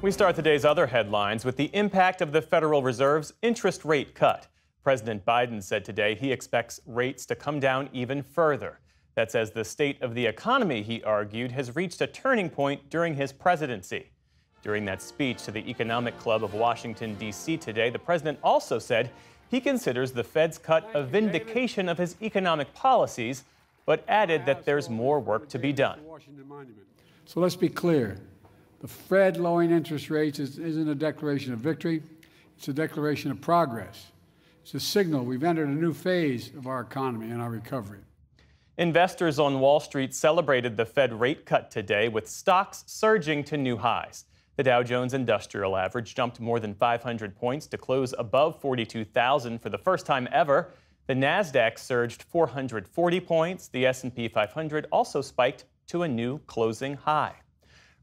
We start today's other headlines with the impact of the Federal Reserve's interest rate cut. President Biden said today he expects rates to come down even further. That's as the state of the economy, he argued, has reached a turning point during his presidency. During that speech to the Economic Club of Washington, D.C. today, the president also said he considers the Fed's cut a vindication of his economic policies, but added that there's more work to be done. So let's be clear. The Fed lowering interest rates isn't a declaration of victory. It's a declaration of progress. It's a signal we've entered a new phase of our economy and our recovery. Investors on Wall Street celebrated the Fed rate cut today, with stocks surging to new highs. The Dow Jones Industrial Average jumped more than 500 points to close above 42,000 for the first time ever. The Nasdaq surged 440 points. The S&P 500 also spiked to a new closing high.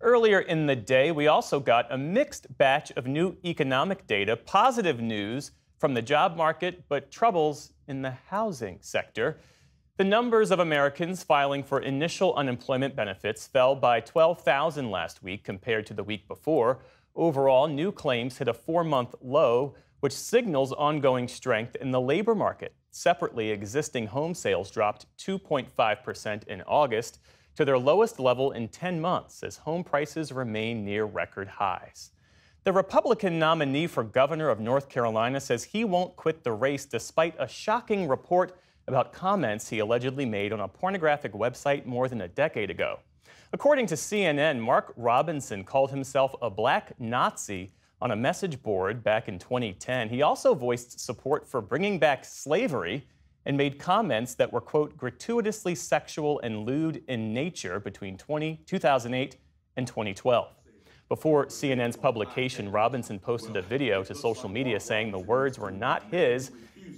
Earlier in the day, we also got a mixed batch of new economic data, positive news from the job market, but troubles in the housing sector. The numbers of Americans filing for initial unemployment benefits fell by 12,000 last week compared to the week before. Overall, new claims hit a 4-month low, which signals ongoing strength in the labor market. Separately, existing home sales dropped 2.5% in August to their lowest level in 10 months as home prices remain near record highs. The Republican nominee for governor of North Carolina says he won't quit the race despite a shocking report about comments he allegedly made on a pornographic website more than a decade ago. According to CNN, Mark Robinson called himself a black Nazi on a message board back in 2010. He also voiced support for bringing back slavery and made comments that were, quote, gratuitously sexual and lewd in nature between 2008 and 2012. Before CNN's publication, Robinson posted a video to social media saying the words were not his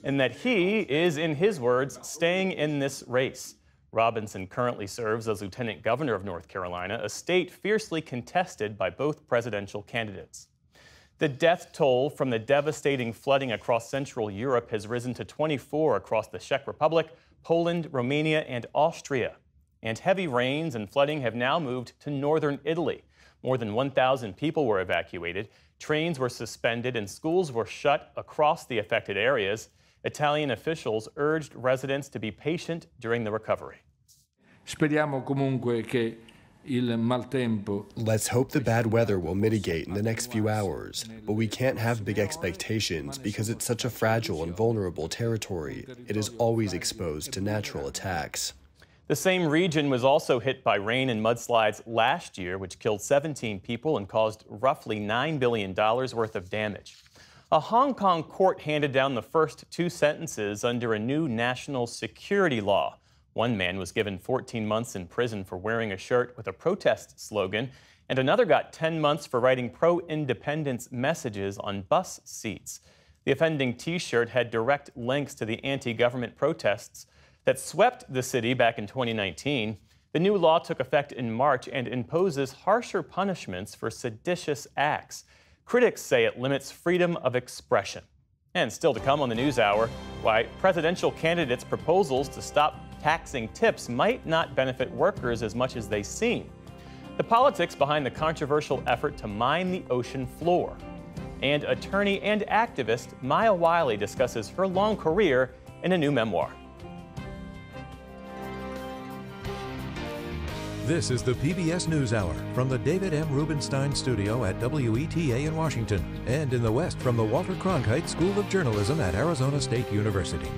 and that he is, in his words, staying in this race. Robinson currently serves as lieutenant governor of North Carolina, a state fiercely contested by both presidential candidates. The death toll from the devastating flooding across Central Europe has risen to 24 across the Czech Republic, Poland, Romania, and Austria. And heavy rains and flooding have now moved to northern Italy. More than 1,000 people were evacuated, trains were suspended, and schools were shut across the affected areas. Italian officials urged residents to be patient during the recovery. Speriamo comunque che Let's hope the bad weather will mitigate in the next few hours, but we can't have big expectations because it's such a fragile and vulnerable territory. It is always exposed to natural attacks. The same region was also hit by rain and mudslides last year, which killed 17 people and caused roughly $9 billion worth of damage. A Hong Kong court handed down the first 2 sentences under a new national security law. One man was given 14 months in prison for wearing a shirt with a protest slogan, and another got 10 months for writing pro-independence messages on bus seats. The offending T-shirt had direct links to the anti-government protests that swept the city back in 2019. The new law took effect in March and imposes harsher punishments for seditious acts. Critics say it limits freedom of expression. And still to come on the News Hour, why presidential candidates' proposals to stop taxing tips might not benefit workers as much as they seem. The politics behind the controversial effort to mine the ocean floor. And attorney and activist Maya Wiley discusses her long career in a new memoir. This is the PBS NewsHour from the David M. Rubenstein studio at WETA in Washington, and in the West from the Walter Cronkite School of Journalism at Arizona State University.